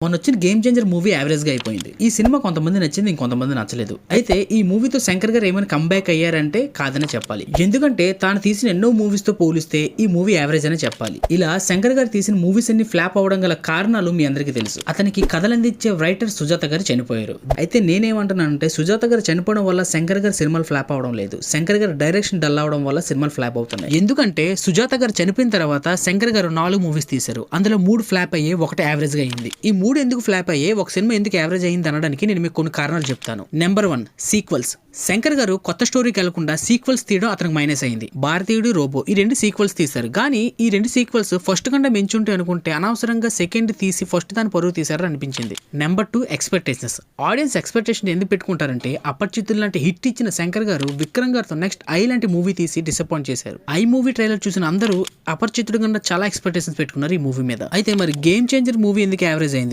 మొన్న వచ్చిన game changer movie average గా అయిపోయింది. ఈ సినిమా కొంతమంది నచ్చింది, ఇంకొంతమంది నచ్చలేదు. అయితే ఈ మూవీతో శంకర్ గారు ఏమైనా కంబ్యాక్ అయ్యారంటే కాదనే చెప్పాలి. ఎందుకంటే తాను తీసిన ఎన్నో మూవీస్ తో పోలిస్తే ఈ మూవీ యావరేజ్ అనే చెప్పాలి. ఇలా శంకర్ గారు తీసిన మూవీస్ అన్ని ఫ్లాప్ అవడం గల కారణాలు మీ అందరికీ తెలుసు. అతనికి కథలు అందించే రైటర్ సుజాత గారు చనిపోయారు. అయితే నేనేమంటున్నానంటే సుజాత గారు చనిపోవడం వల్ల శంకర్ గారు సినిమాలు ఫ్లాప్ అవడం లేదు. శంకర్ గారు డైరెక్షన్ డల్ అవడం వల్ల సినిమాలు ఫ్లాప్ అవుతున్నాయి. ఎందుకంటే సుజాత గారు చనిపోయిన తర్వాత శంకర్ గారు 4 మూవీస్ తీశారు. అందులో 3 ఫ్లాప్ అయ్యే, ఒకటి యావరేజ్ గా అయింది. ఈ 3 ఎందుకు ఫ్లాప్ అయ్యే, ఒక సినిమా ఎందుకు యావరేజ్ అయింది అనడానికి నేను మీకు కొన్ని కారణాలు చెప్తాను. Number 1, sequels. శంకర్ గారు కొత్త స్టోరీకి వెళ్లకుండా సీక్వెల్స్ తీయడం అతనికి మైనస్ అయింది. భారతీయుడు, రోబో ఈ 2 సీక్వెల్స్ తీశారు. కానీ ఈ 2 సీక్వెల్స్ ఫస్ట్ కంటే మెంచుంటే అనుకుంటే అనవసరంగా సెకండ్ తీసి ఫస్ట్ దాని పరువు తీశారని అనిపించింది. Number 2, expectations. ఆడియన్స్ ఎక్స్పెక్టేషన్ ఎందుకు పెట్టుకుంటారంటే అపరిచితులు లాంటి హిట్ ఇచ్చిన శంకర్ గారు విక్రమ్ గారితో నెక్స్ట్ ఐ లాంటి మూవీ తీసి డిసప్పాయింట్ చేశారు. ఐ మూవీ ట్రైలర్ చూసిన అందరూ అపరిచితుడు కన్నా చాలా ఎక్స్పెక్టేషన్స్ పెట్టుకున్నారు ఈ మూవీ మీద. అయితే మరి గేమ్ చేంజర్ మూవీ ఎందుకు యావరేజ్ అయింది?